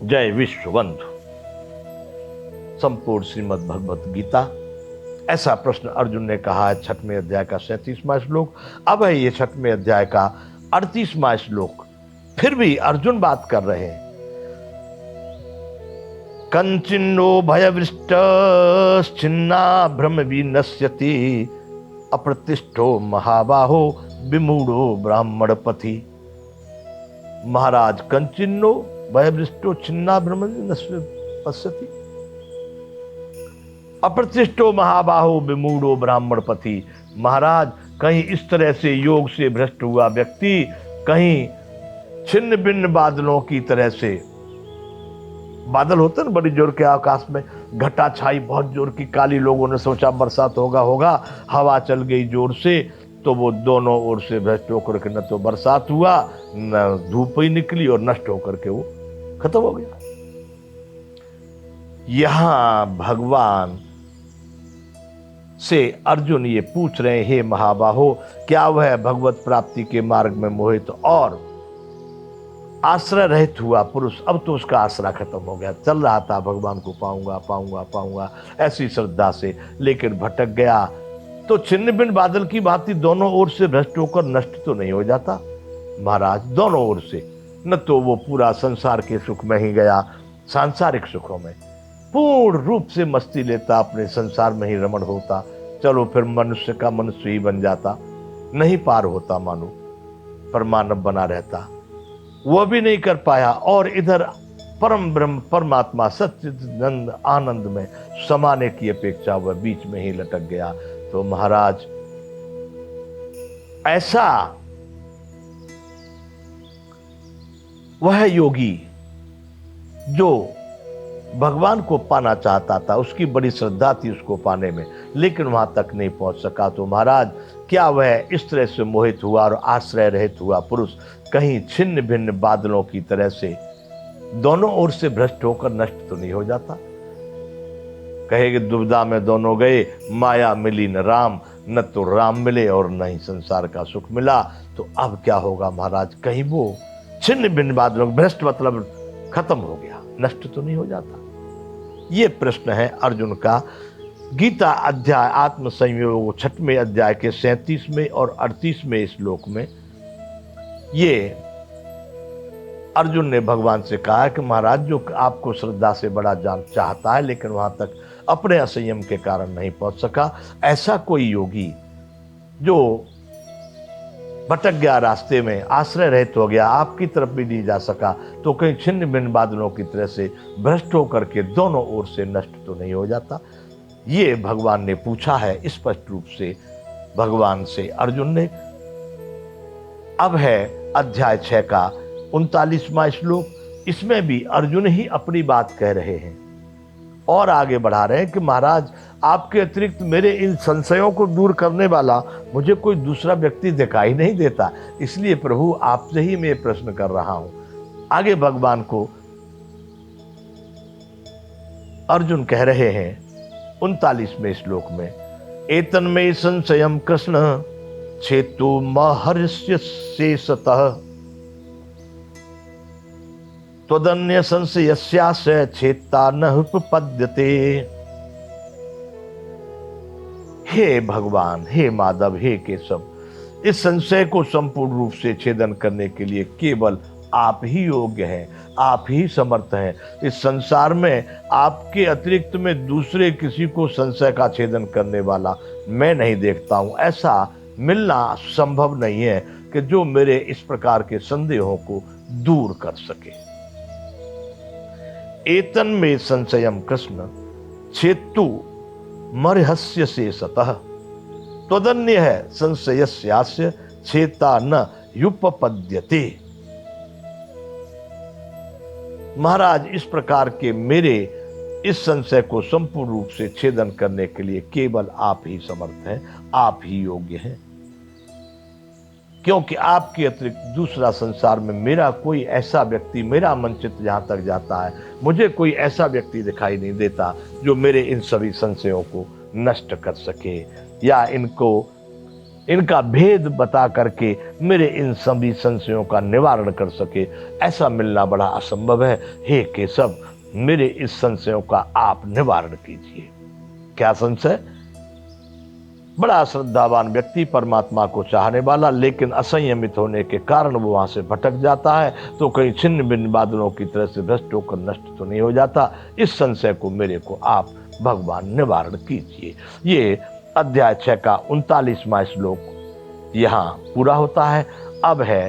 जय विश्वबंधु। संपूर्ण श्रीमद् भगवत गीता। ऐसा प्रश्न अर्जुन ने कहा है 6वें अध्याय का 37वां श्लोक। अब है ये 6वें अध्याय का 38वां श्लोक। फिर भी अर्जुन बात कर रहे हैं। कंचिन्नो भयवृष्ट छिन्ना भ्रम विनश्यति अप्रतिष्ठो महाबाहो विमूढ़ो ब्राह्मण पथि। महाराज, कंचिन्नो भयवृष्टो छिन्ना भ्रम पश्यति अप्रतिष्ठो महाबाहो विमूढ़ो ब्राह्मण पथि। महाराज, कहीं इस तरह से योग से भ्रष्ट हुआ व्यक्ति कहीं छिन्न भिन्न बादलों की तरह से, बादल होते हैं बड़ी जोर के आकाश में, घटा छाई बहुत जोर की काली, लोगों ने सोचा बरसात होगा, हवा चल गई जोर से तो वो दोनों ओर से भ्रष्ट होकर के न तो बरसात हुआ न धूप ही निकली और नष्ट होकर के वो खत्म हो गया। यहां भगवान से अर्जुन ये पूछ रहे हैं, हे महाबाहो, क्या वह भगवत प्राप्ति के मार्ग में मोहित और आश्रय रहित हुआ पुरुष, अब तो उसका आश्रय खत्म हो गया, चल रहा था भगवान को पाऊंगा ऐसी श्रद्धा से, लेकिन भटक गया तो छिन्न भिन्न बादल की भांति दोनों ओर से भ्रष्ट होकर नष्ट तो नहीं हो जाता। महाराज, दोनों ओर से, न तो वो पूरा संसार के सुख में ही गया, सांसारिक सुखों में पूर्ण रूप से मस्ती लेता, अपने संसार में ही रमण होता, चलो फिर मनुष्य का मनुष्य ही बन जाता, नहीं पार होता मानो, पर मानव बना रहता, वह भी नहीं कर पाया। और इधर परम ब्रह्म परमात्मा सच्चिदानंद आनंद में समाने की अपेक्षा वह बीच में ही लटक गया। तो महाराज, ऐसा वह योगी जो भगवान को पाना चाहता था, उसकी बड़ी श्रद्धा थी उसको पाने में, लेकिन वहां तक नहीं पहुंच सका। तो महाराज, क्या वह इस तरह से मोहित हुआ और आश्रय रहित हुआ पुरुष कहीं छिन्न भिन्न बादलों की तरह से दोनों ओर से भ्रष्ट होकर नष्ट तो नहीं हो जाता? कहेगे दुविधा में दोनों गए, माया मिली न राम, न तो राम मिले और न ही संसार का सुख मिला। तो अब क्या होगा महाराज? कहीं वो छिन्न भिन्न बादलों, भ्रष्ट मतलब खत्म हो गया, नष्ट तो नहीं हो जाता? ये प्रश्न है अर्जुन का। गीता अध्याय आत्म संयोग 6वें अध्याय के 37वें और 38वें श्लोक में ये अर्जुन ने भगवान से कहा कि महाराज, जो आपको श्रद्धा से बड़ा जान चाहता है लेकिन वहां तक अपने असंयम के कारण नहीं पहुंच सका, ऐसा कोई योगी जो भटक गया रास्ते में, आश्रय रहित हो गया, आपकी तरफ भी नहीं जा सका, तो कहीं छिन्न भिन्न बादलों की तरह से भ्रष्ट होकर के दोनों ओर से नष्ट तो नहीं हो जाता? ये भगवान ने पूछा है स्पष्ट रूप से भगवान से अर्जुन ने। अब है अध्याय 6 का 39वां श्लोक। इसमें भी अर्जुन ही अपनी बात कह रहे हैं और आगे बढ़ा रहे हैं कि महाराज, आपके अतिरिक्त मेरे इन संशयों को दूर करने वाला मुझे कोई दूसरा व्यक्ति दिखाई नहीं देता, इसलिए प्रभु आपसे ही मैं प्रश्न कर रहा हूं। आगे भगवान को अर्जुन कह रहे हैं 39वें श्लोक में, एतन्मे संशयम कृष्ण छेतु महर्ष्य शेषतः त्वदन्य संशयस्यास्य छेत्ता न उपपद्यते। हे भगवान, हे माधव, हे केशव, इस संशय को संपूर्ण रूप से छेदन करने के लिए केवल आप ही योग्य हैं, आप ही समर्थ हैं। इस संसार में आपके अतिरिक्त में दूसरे किसी को संशय का छेदन करने वाला मैं नहीं देखता हूं। ऐसा मिलना संभव नहीं है कि जो मेरे इस प्रकार के संदेहों को दूर कर सके। एतन में संशयम कृष्ण छेतु मर्हस्य शेषतः त्वदन्य है संशयस्यास्य छेता न युपपद्यते। महाराज, इस प्रकार के मेरे इस संशय को संपूर्ण रूप से छेदन करने के लिए केवल आप ही समर्थ हैं, आप ही योग्य हैं, क्योंकि आपके अतिरिक्त दूसरा संसार में मेरा कोई ऐसा व्यक्ति, मेरा मन चित्त जहां तक जाता है, मुझे कोई ऐसा व्यक्ति दिखाई नहीं देता जो मेरे इन सभी संशयों को नष्ट कर सके या इनको इनका भेद बता करके मेरे इन सभी संशयों का निवारण कर सके, ऐसा मिलना बड़ा असंभव है। हे केशव, मेरे इस संशयों का आप निवारण कीजिए। क्या संशय? बड़ा श्रद्धावान व्यक्ति, परमात्मा को चाहने वाला, लेकिन असंयमित होने के कारण वो वहां से भटक जाता है, तो कहीं छिन्न भिन्न बादलों की तरह से भ्रष्ट होकर नष्ट तो नहीं हो जाता। इस संशय को मेरे को आप भगवान निवारण कीजिए। ये अध्याय 6 का 39वां श्लोक यहाँ पूरा होता है। अब है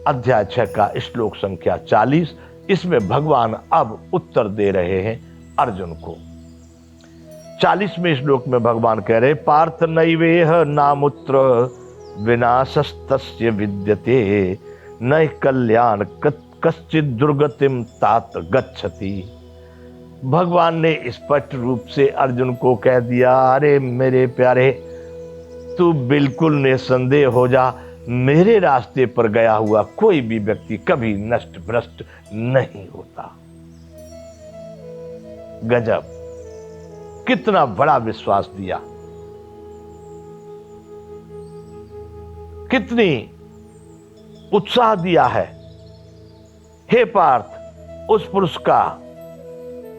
अध्याय 6 का श्लोक संख्या 40। इसमें भगवान अब उत्तर दे रहे हैं अर्जुन को। 40वें श्लोक में भगवान कह रहे, पार्थ नैवेह नामुत्र विनाशस्तस्य विद्यते न कल्याण कश्चित दुर्गतिम तात गच्छति। भगवान ने स्पष्ट रूप से अर्जुन को कह दिया, अरे मेरे प्यारे, तू बिल्कुल निसंदेह हो जा, मेरे रास्ते पर गया हुआ कोई भी व्यक्ति कभी नष्ट भ्रष्ट नहीं होता। गजब, कितना बड़ा विश्वास दिया, कितनी उत्साह दिया है। हे पार्थ, उस पुरुष का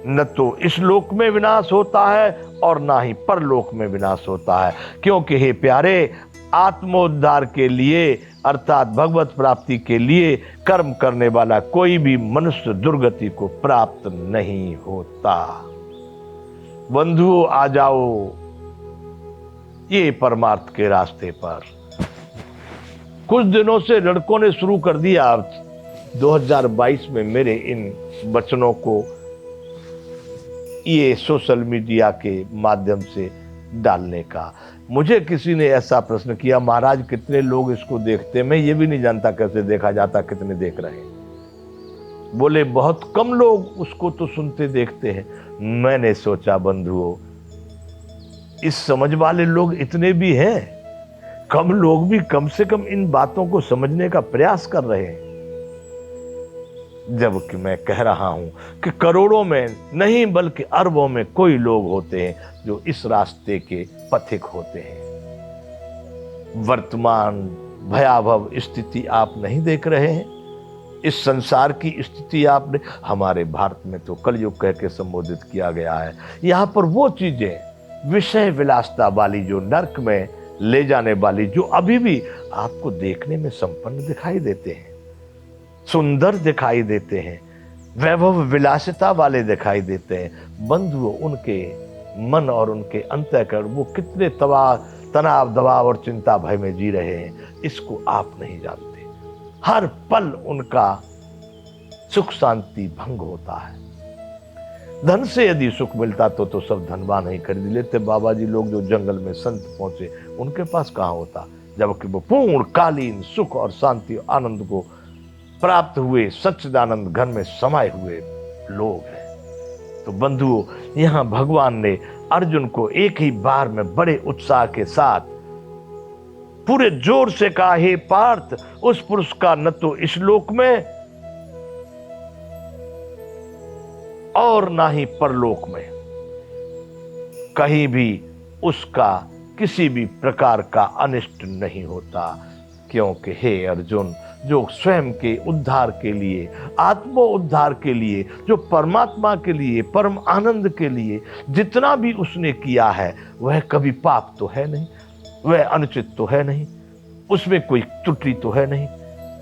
न तो इस लोक में विनाश होता है और ना ही परलोक में विनाश होता है, क्योंकि हे प्यारे, आत्मोद्धार के लिए अर्थात भगवत प्राप्ति के लिए कर्म करने वाला कोई भी मनुष्य दुर्गति को प्राप्त नहीं होता। बंधुओं, आ जाओ ये परमार्थ के रास्ते पर। कुछ दिनों से लड़कों ने शुरू कर दिया 2022 में मेरे इन वचनों को ये सोशल मीडिया के माध्यम से डालने का। मुझे किसी ने ऐसा प्रश्न किया, महाराज कितने लोग इसको देखते हैं? मैं ये भी नहीं जानता कैसे देखा जाता, कितने देख रहे हैं। बोले बहुत कम लोग उसको तो सुनते देखते हैं। मैंने सोचा बंधुओं, इस समझ वाले लोग इतने भी हैं, कम लोग भी कम से कम इन बातों को समझने का प्रयास कर रहे हैं। जबकि मैं कह रहा हूं कि करोड़ों में नहीं बल्कि अरबों में कोई लोग होते हैं जो इस रास्ते के पथिक होते हैं। वर्तमान भयावह स्थिति आप नहीं देख रहे हैं? इस संसार की स्थिति आपने, हमारे भारत में तो कलयुग कह के संबोधित किया गया है। यहां पर वो चीजें विषय विलासता वाली जो नर्क में ले जाने वाली, जो अभी भी आपको देखने में संपन्न दिखाई देते हैं, सुंदर दिखाई देते हैं, वैभव विलासिता वाले दिखाई देते हैं, बंधुओं उनके मन और उनके अंतःकरण वो कितने तनाव दबाव और चिंता भय में जी रहे हैं, इसको आप नहीं जानते। हर पल उनका सुख शांति भंग होता है। धन से यदि सुख मिलता तो सब धनवान ही खरीद लेते। बाबा जी लोग जो जंगल में संत पहुंचे, उनके पास कहां होता, जबकि वो पूर्ण कालीन सुख और शांति और आनंद को प्राप्त हुए सच्चिदानंद घन में समाये हुए लोग हैं। तो बंधुओं, यहां भगवान ने अर्जुन को एक ही बार में बड़े उत्साह के साथ पूरे जोर से कहा, हे पार्थ, उस पुरुष का न तो इस लोक में और ना ही परलोक में कहीं भी उसका किसी भी प्रकार का अनिष्ट नहीं होता। क्योंकि हे अर्जुन, जो स्वयं के उद्धार के लिए, आत्मो उद्धार के लिए, जो परमात्मा के लिए, परम आनंद के लिए जितना भी उसने किया है, वह कभी पाप तो है नहीं, वह अनुचित तो है नहीं, उसमें कोई त्रुटि तो है नहीं,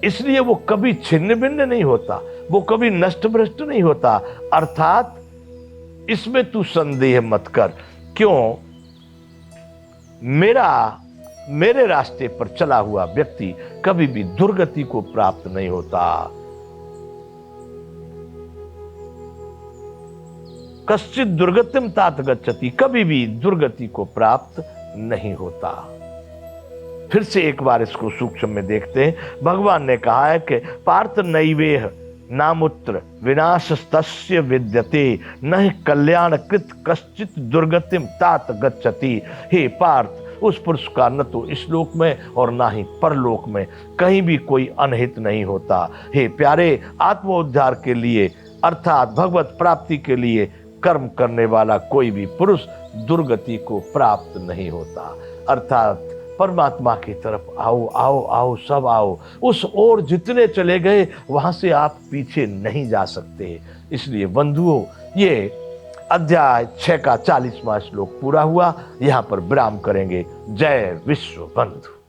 इसलिए वो कभी छिन्न भिन्न नहीं होता, वो कभी नष्ट भ्रष्ट नहीं होता। अर्थात इसमें तू संदेह मत कर। क्यों? मेरे रास्ते पर चला हुआ व्यक्ति कभी भी दुर्गति को प्राप्त नहीं होता। कश्चित दुर्गतिम तात गच्छति, कभी भी दुर्गति को प्राप्त नहीं होता। फिर से एक बार इसको सूक्ष्म में देखते हैं। भगवान ने कहा है कि पार्थ नैवेह नामुत्र विनाशस्तस्य विद्यते न कल्याण कृत कश्चित दुर्गतिम तात गच्छति। हे पार्थ, उस पुरुष का न तो इस लोक में और ना ही परलोक में कहीं भी कोई अनहित नहीं होता। हे प्यारे, आत्मोद्धार के लिए अर्थात भगवत प्राप्ति के लिए कर्म करने वाला कोई भी पुरुष दुर्गति को प्राप्त नहीं होता। अर्थात परमात्मा की तरफ आओ आओ आओ, सब आओ। उस ओर जितने चले गए वहां से आप पीछे नहीं जा सकते। इसलिए बंधुओं, ये अध्याय 6 का 40वां श्लोक पूरा हुआ। यहां पर विराम करेंगे। जय विश्व बंधु।